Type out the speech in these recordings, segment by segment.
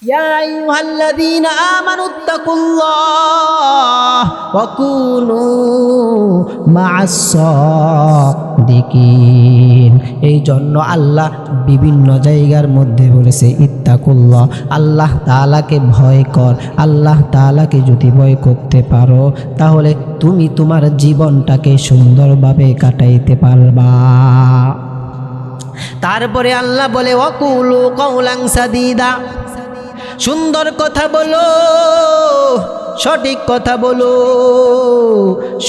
ইয়া আইয়ুহাল্লাযীনা আমানুত্তাকুল্লাহ ওয়া কুনু মা'আস সাদিকিন। এই জন্য আল্লাহ বিভিন্ন জায়গার মধ্যে বলেছে ইত্তাকুল্লাহ, আল্লাহ তাআলাকে ভয় কর। আল্লাহ তাআলাকে যদি ভয় করতে পারো তাহলে তুমি তোমার জীবনটাকে সুন্দরভাবে কাটাইতে পারবা। তারপরে আল্লাহ বলে ওয়াকুলু কাওলান সাদীদা, সুন্দর কথা বলো, সঠিক কথা বলো।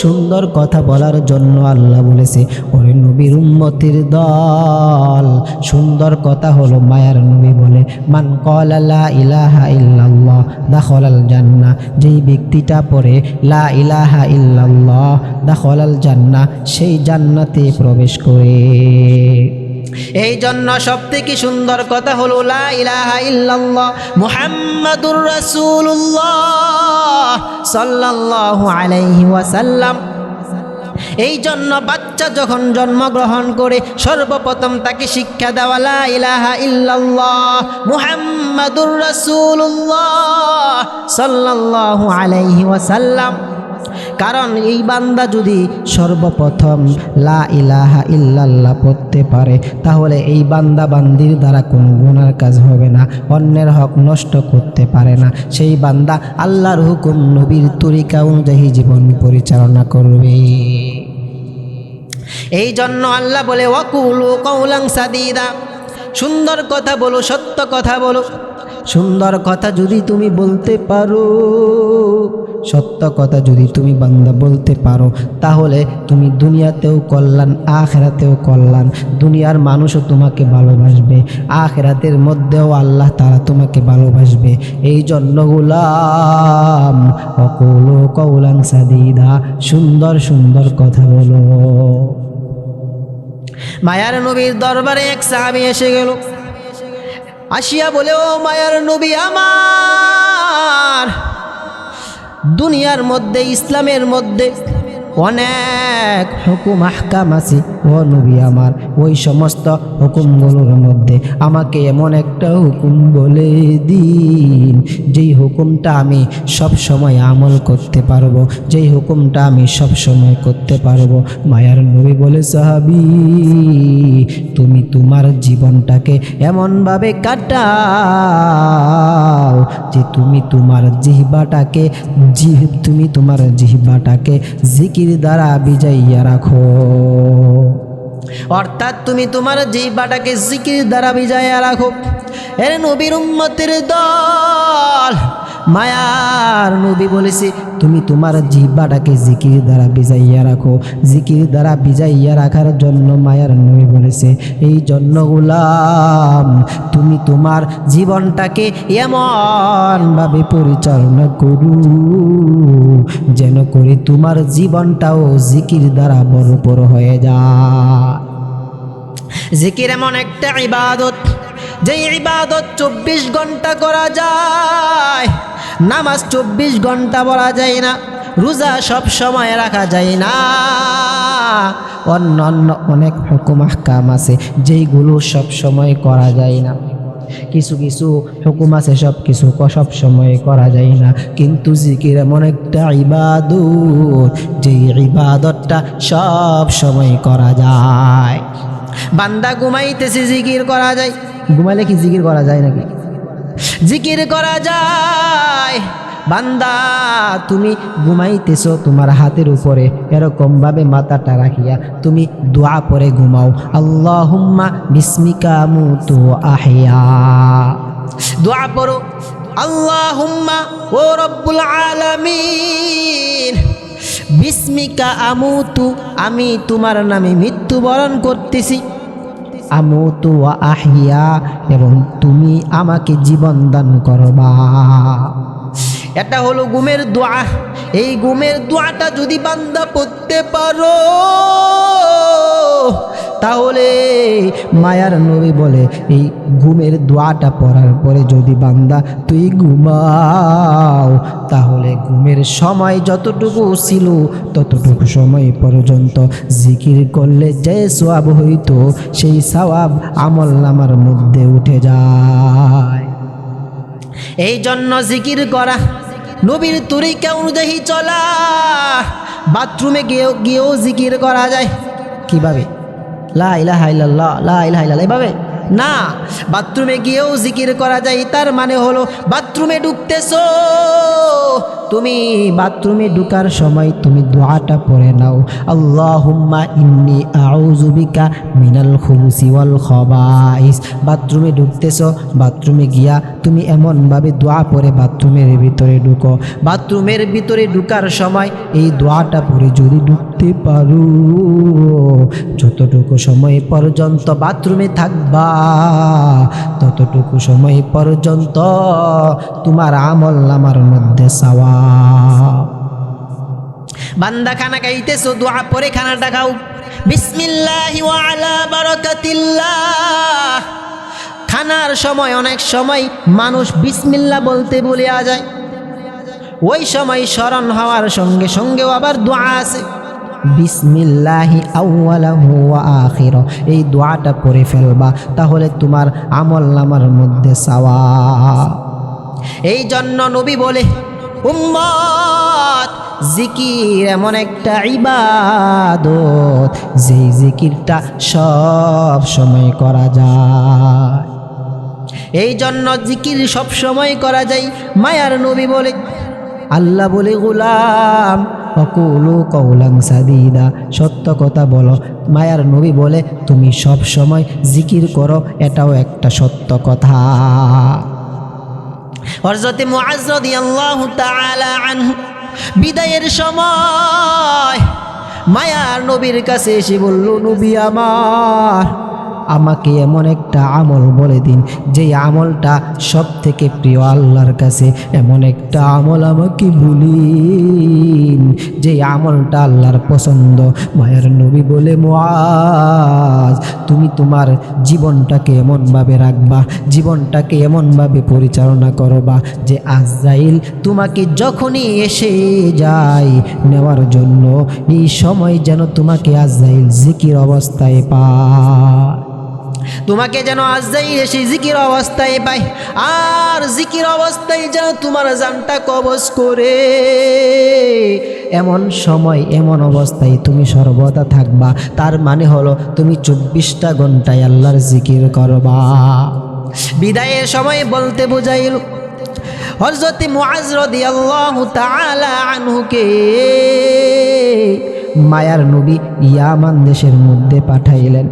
সুন্দর কথা বলার জন্য আল্লাহ বলেছে ওরে নবীর উম্মতের দল, সুন্দর কথা হলো মায়ার নবী বলে মান ক্বালা লা ইলাহা ইল্লাল্লাহ দাখালাল জান্নাহ, যেই ব্যক্তিটা পড়ে লা ইলাহা ইল্লাল্লাহ দাখালাল জান্নাহ, সেই জান্নাতে প্রবেশ করে। এই জন্য সবথেকে সুন্দর কথা হলো লা ইলাহা ইল্লাল্লাহ মুহাম্মাদুর রাসূলুল্লাহ সাল্লাল্লাহু আলাইহি ওয়াসাল্লাম। এই জন্য বাচ্চা যখন জন্মগ্রহণ করে সর্বপ্রথম তাকে শিক্ষা দেওয়া লা ইলাহা ইল্লাল্লাহ মুহাম্মাদুর রাসূলুল্লাহ সাল্লাল্লাহু আলাইহি ওয়াসাল্লাম। কারণ এই বান্দা যদি সর্বপ্রথম লা ইলাহা ইল্লাল্লাহ পড়তে পারে তাহলে এই বান্দা বান্দির দ্বারা কোনো গুনার কাজ হবে না, অন্যের হক নষ্ট করতে পারে না। সেই বান্দা আল্লাহর হুকুম নবীর তরিকা অনুযায়ী জীবন পরিচালনা করবে। এই জন্য আল্লাহ বলে ওয়াকুলু কাওলান সাদীদা, সুন্দর কথা বলো, সত্য কথা বলো। সুন্দর কথা যদি তুমি বলতে পারো, সত্য কথা যদি তুমি বান্দা বলতে পারো তাহলে তুমি দুনিয়াতেও কল্যাণ আখিরাতেও কল্যাণ। দুনিয়ার মানুষও তোমাকে ভালোবাসবে, আখিরাতের মধ্যেও আল্লাহ তাআলা তোমাকে ভালোবাসবে। এই জন্য গোলাম ওয়াকুলু কাওলান সাদীদা, সুন্দর সুন্দর কথা বলো। মায়ার নবীর দরবারে এক সাহাবী এসে গেল, আসিয়া বলে ও মায়ার নবী আমার, দুনিয়ার মধ্যে ইসলামের মধ্যে অনেক হুকুম আহকাম আছে, ও নবী আমার ওই সমস্ত হুকুমগুলোর মধ্যে আমাকে এমন একটা হুকুম বলে দিন যেই হুকুমটা আমি সব সময় আমল করতে পারবো, যেই হুকুমটা আমি সব সময় করতে পারবো। মায়ার নবী বলে সাহাবী তুমি তোমার জীবনটাকে এমনভাবে কাটাও যে তুমি তোমার জিহ্বাটাকে জিকির দ্বারা বিজাইয়া রাখো। অর্থাৎ তুমি তোমার জিহ্বাটাকে জিকির দ্বারা বিজাইয়া রাখো। এর নবীর উম্মতের দল, মায়ার নবী বলেছে তুমি তোমার জিহ্বাটাকে জিকির দ্বারা বিজাইয়া রাখো। জিকির দ্বারা বিজাইয়া রাখার জন্য মায়ার নবী বলেছে এই জন্য গোলাম তুমি তোমার জীবনটাকে এমনভাবে পরিচালনা করো যেন করে তোমার জীবনটাও জিকির দ্বারা ভরপুর হয়ে যায়। জিকির এমন একটা ইবাদত, যে ইবাদত 24 ঘন্টা করা যায়। নামাজ 24 ঘন্টা পড়া যায় না, রোজা সব সময় রাখা যায় না, অন্য অন্য অনেক হুকুম আহকাম আছে যেইগুলো সব সময় করা যায় না। কিছু কিছু হুকুম আছে সব কিছু সব সময় করা যায় না, কিন্তু জিকির এমন একটা ইবাদত যেই ইবাদতটা সব সময় করা যায়। বান্দা ঘুমাইতেছে জিকির করা যায়, ঘুমাইলে কি জিকির করা যায় নাকি? জিকির করা যায়। বান্দা তুমি ঘুমাইতেছো, তোমার হাতের উপরে এরকম ভাবে মাথাটা রাখিয়া তুমি দোয়া পড়ে ঘুমাও, আল্লাহুম্মা বিসমিকা আমুতু আহইয়া। দোয়া পড়ো, আল্লাহুম্মা ও রব্বুল আলামিন বিসমিকা আমুতু, আমি তোমার নামে মৃত্যুবরণ করতেছি, আমুতু ওয়া আহইয়া, এবং তুমি আমাকে জীবন দান করবা। এটা হলো ঘুমের দোয়া। এই ঘুমের দোয়াটা যদি বান্দা পড়তে পারো তাহলে মায়ার নবী বলে এই ঘুমের দোয়াটা পড়ার পরে যদি বান্দা তুই ঘুমাও তাহলে ঘুমের সময় যতটুকু ছিল ততটুকু সময় পর্যন্ত জিকির করলে যে সওয়াব হইতো সেই সওয়াব আমলনামার মধ্যে উঠে যায়। এই জন্য জিকির করা, নবীর তরিকা অনুযায়ী চলা। বাথরুমে গিয়েও জিকির করা যায় কিভাবে? লা ইলাহা ইল্লাল্লাহ, লা ইলাহা ইল্লাল্লাহ, এভাবে না। বাথরুমে গিয়েও জিকির করা যায়। তার মানে হলো বাথরুমে ঢুকতেছো, তুমি বাথরুমে ঢুকার সময় তুমি দোয়াটা পড়ে নাও, আল্লাহুম্মা ইন্নী আউযু বিকা মিনাল খুবুসি ওয়াল খাবাইস। বাথরুমে ঢুকতেছো, বাথরুমে গিয়া তুমি এমনভাবে দোয়া পড়ে বাথরুমের ভিতরে ঢুকো। বাথরুমের ভিতরে ঢুকার সময় এই দোয়াটা পড়ে যদি ঢুকতে পারো, যতটুকু সময় পর্যন্ত বাথরুমে থাকবা ততটুকু সময় পর্যন্ত তোমার আমল নামার মধ্যে সওয়াব। বান্দা খানা খাইতেছো, দোয়া পরে খানাটা খাও, বিসমিল্লাহি ওয়া আলা বারাকাতিল্লাহ। খানার সময় অনেক সময় মানুষ বিসমিল্লাহ বলতে ভুলে যায়, ওই সময় স্মরণ হওয়ার সঙ্গে সঙ্গেও আবার দোয়া আছে, বিসমিল্লাহি আউয়ালাহু ওয়া আখিরা। এই দোয়াটা পড়ে ফেলবা, তাহলে তোমার আমল নামার মধ্যে সওয়াব। এই জন্য নবী বলে, উম্মত, জিকির এমন একটা ইবাদত যেই জিকিরটা সব সময় করা যায়। এই জন্য জিকির সব সময় করা যায়। মায়ার নবী বলে, আল্লাহ বলে, গোলাম অকুলু কওলান সাদীদা, সত্য কথা বলো। মায়ার নবী বলে, তুমি সব সময় জিকির করো, এটাও একটা সত্য কথা। হযরত মুআজ রাদিয়াল্লাহু তাআলা আনহু বিদায়ের সময় মায়ার নবীর কাছে এসে বলল, নবী আমার, আমাকে এমন একটা আমল বলে দিন যেই আমলটা সব থেকে প্রিয় আল্লাহর কাছে। এমন একটা আমল আমাকে বলিন যেই আমলটা আল্লাহর পছন্দ। মায়ার নবী বলে, মুআজ, তুমি তোমার জীবনটাকে এমনভাবে রাখবা, জীবনটাকে এমনভাবে পরিচালনা করবা যে আজরাইল তোমাকে যখনই এসে যায় নেওয়ার জন্য, এই সময় যেন তোমাকে আজরাইল জিকির অবস্থায় পায়, তোমাকে যেন আজরাইল এসে জিকির অবস্থায় পায়, আর জিকির অবস্থায় যেন তোমার জানটা কবজ করে। এমন সময় এমন অবস্থায় তুমি সর্বদা থাকবা। তার মানে হলো তুমি 24টা ঘন্টায় আল্লাহর জিকির করবা। বিদায়ের সময় বলতে বুঝাইল, হযরত মুআজ রাদিয়াল্লাহু তাআলা আনহুকে মায়ার নবী ইয়ামান দেশের মধ্যে পাঠাইলেন।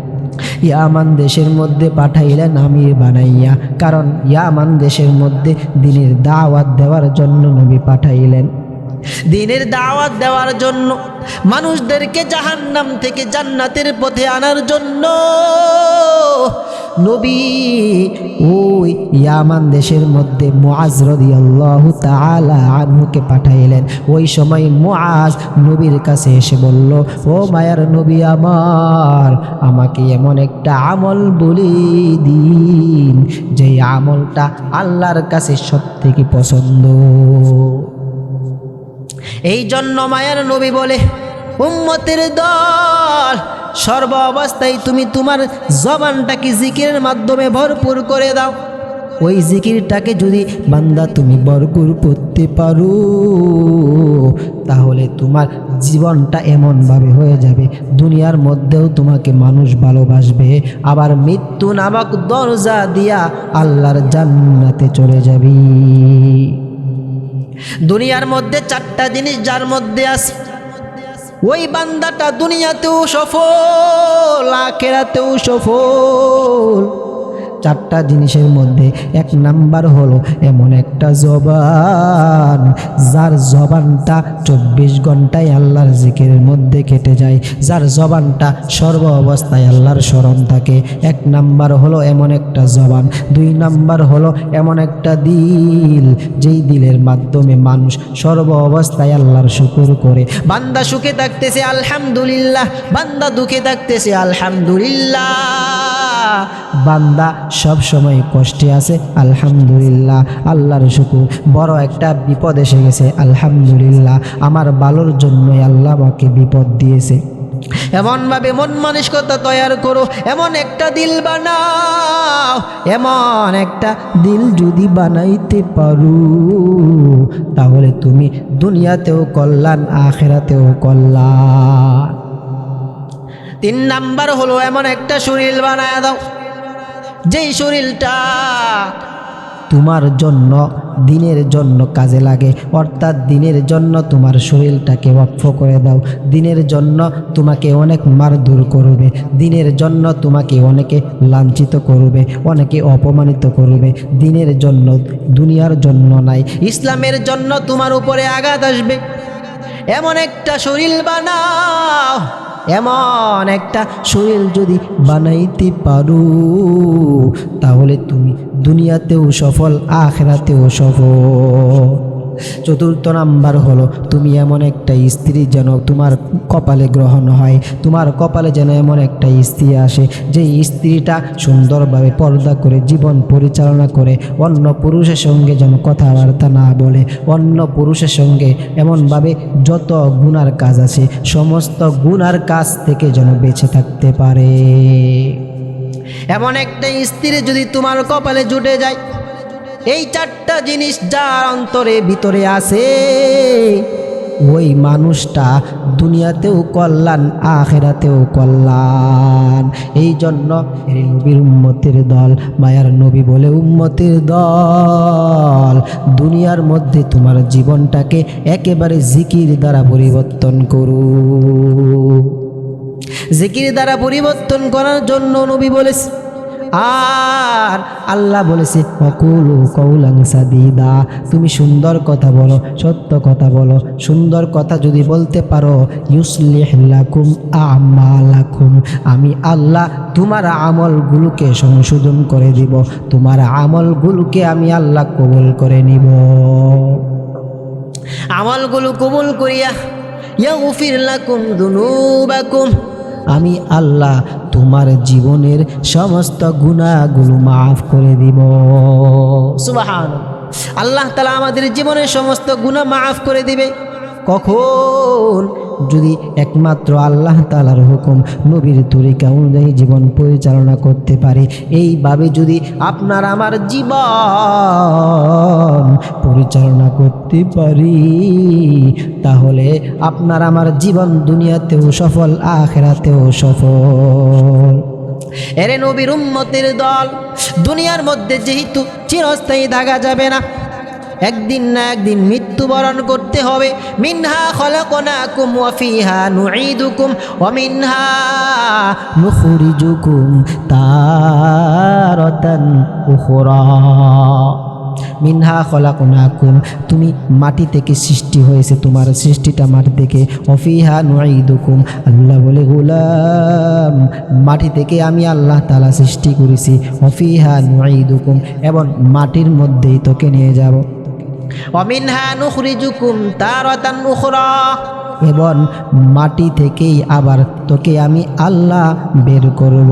ইয়ামান দেশের মধ্যে পাঠাইলেন আমির বানাইয়া, কারণ ইয়ামান দেশের মধ্যে দ্বীনের দাওয়াত দেওয়ার জন্য নবী পাঠাইলেন। দ্বীনের দাওয়াত দেওয়ার জন্য, মানুষদেরকে জাহান্নাম থেকে জান্নাতের পথে আনার জন্য নবী ওই ইয়ামান দেশের মধ্যে মুআজ রাদিয়াল্লাহু তাআলা আনহুকে পাঠাইলেন। ওই সময় মুআজ নবীর কাছে এসে বলল, ও মায়ার নবী আমার, আমাকে এমন একটা আমল বলে দিন যেই আমলটা আল্লাহর কাছে সবথেকে পছন্দ। এই জন্য মায়ার নবী বলে, উম্মতের দল, সর্ব অবস্থায় তুমি তোমার জবানটাকে জিকিরের মাধ্যমে ভরপুর করে দাও। ওই জিকিরটাকে যদি বান্দা তুমি ভরপুর করতে পারো, তাহলে তোমার জীবনটা এমনভাবে হয়ে যাবে, দুনিয়ার মধ্যেও তোমাকে মানুষ ভালোবাসবে, আবার মৃত্যু নামক দরজা দিয়া আল্লাহর জান্নাতে চলে যাবি। দুনিয়ার মধ্যে 4টা জিনিস যার মধ্যে আছে, ওই বান্দাটা দুনিয়াতেও সফল, আখিরাতেও সফল। 4টা জিনিসের মধ্যে 1 নাম্বার হলো এমন একটা জবান, যার জবানটা 24 ঘন্টায় আল্লাহর জিকিরের মধ্যে কেটে যায়, যার জবানটা সর্ব অবস্থায় আল্লাহর স্মরণ থাকে। 1 নাম্বার হলো এমন একটা জবান। 2 নাম্বার হলো এমন একটা দিল, যেই দিলের মাধ্যমে মানুষ সর্ব অবস্থায় আল্লাহর শুকর করে। বান্দা সুখে থাকতেছে আলহামদুলিল্লাহ, বান্দা দুঃখে থাকতেছে আলহামদুলিল্লাহ, বান্দা সব সময় কষ্টে আছে আলহামদুলিল্লাহ, আল্লাহর শুকর। বড় একটা বিপদ এসে গেছে আলহামদুলিল্লাহ, আমার ভালোর জন্যই আল্লাহ আমাকে বিপদ দিয়েছে। এমনভাবে মন মানসিকতা তৈরি করো, এমন একটা দিল বানাও, এমন একটা দিল যদি বানাইতে পারো তাহলে তুমি দুনিয়াতেও কল্যাণ, আখিরাতেও কল্যাণ। 3 নাম্বার হলো এমন একটা শরীর বানায় দাও যেই শরীরটা তোমার জন্য, দিনের জন্য কাজে লাগে। অর্থাৎ দিনের জন্য তোমার শরীরটাকে ওয়াকফ করে দাও। দিনের জন্য তোমাকে অনেক মারধর করবে, দিনের জন্য তোমাকে অনেকে লাঞ্ছিত করবে, অনেকে অপমানিত করবে। দিনের জন্য, দুনিয়ার জন্য নাই, ইসলামের জন্য তোমার উপরে আঘাত আসবে। এমন একটা শরীর বানাও, এমন একটা শরীর যদি বানাইতে পারো তাহলে তুমি দুনিয়াতেও সফল, আখিরাতেও সফল। 4 নাম্বার হলো তুমি এমন একটা স্ত্রী যেন তোমার কপালে গ্রহণ হয়, তোমার কপালে যেন এমন একটা স্ত্রী আসে যে স্ত্রীটা সুন্দরভাবে পর্দা করে জীবন পরিচালনা করে, অন্য পুরুষের সঙ্গে যেন কথাবার্তা না বলে, অন্য পুরুষের সঙ্গে এমনভাবে যত গুনার কাজ আছে সমস্ত গুনার কাজ থেকে যেন বেঁচে থাকতে পারে। এমন একটা স্ত্রী যদি তোমার কপালে জুটে যায়, এই 4টা জিনিস যার অন্তরে ভিতরে আছে, ওই মানুষটা দুনিয়াতেও কল্যাণ, আখিরাতেও কল্যাণ। এই জন্য নবীর উম্মতের দল, মায়ার নবী বলে উম্মতের দল, দুনিয়ার মধ্যে তোমার জীবনটাকে একেবারে জিকির দ্বারা পরিবর্তন করো। জিকির দ্বারা পরিবর্তন করার জন্য নবী বলেছে, আর আল্লাহ বলেছে ওয়াকুলু কওলান সাদীদা, তুমি সুন্দর কথা বলো, সত্য কথা বলো। সুন্দর কথা যদি বলতে পারো, ইউসলিহ লাকুম আমালাকুম, আমি আল্লাহ তোমার আমলগুলোকে সংশোধন করে দিব, তোমার আমলগুলোকে আমি আল্লাহ কবুল করে নিব। আমলগুলো কবুল করিয়া ইয়াগফির লাকুম যুনুবাকুম, আমি আল্লাহ তোমার জীবনের সমস্ত গুনাহগুলো মাফ করে দিব। সুবহানাল্লাহ, আল্লাহ তাআলা আমাদের জীবনের সমস্ত গুনাহ মাফ করে দিবে। কখন? যদি একমাত্র আল্লাহ তাআলার হুকুম, নবীর তরিকা অনুযায়ী জীবন পরিচালনা করতে পারে। এইভাবে যদি আপনার আমার জীবন পরিচালনা করতে পারি তাহলে আপনার আমার জীবন দুনিয়াতেও সফল, আখিরাতেও সফল। এরে নবীর উম্মতের দল, দুনিয়ার মধ্যে যেহেতু চিরস্থায়ী থাকা যাবে না, একদিন না একদিন মৃত্যুবরণ করতে হবে। মিনহা খলাকনাকুম ওয়া ফিহা নুঈদুকুম ওয়া মিনহা নুখরিজুকুম তারাতান উখরা। মিনহা খলাকনাকুম, তুমি মাটি থেকে সৃষ্টি হয়েছে, তোমার সৃষ্টিটা মাটি থেকে। ওয়া ফিহা নুঈদুকুম, আল্লাহ বলে গোলাম মাটি থেকে আমি আল্লাহ তাআলা সৃষ্টি করেছি। ওয়া ফিহা নুঈদুকুম, এবং মাটির মধ্যেই তোকে নিয়ে যাব। ওয়ামিনহা নুখরিজুকুম তারাতান উখরা, এবং মাটি থেকেই আবার তোকে আমি আল্লাহ বের করব।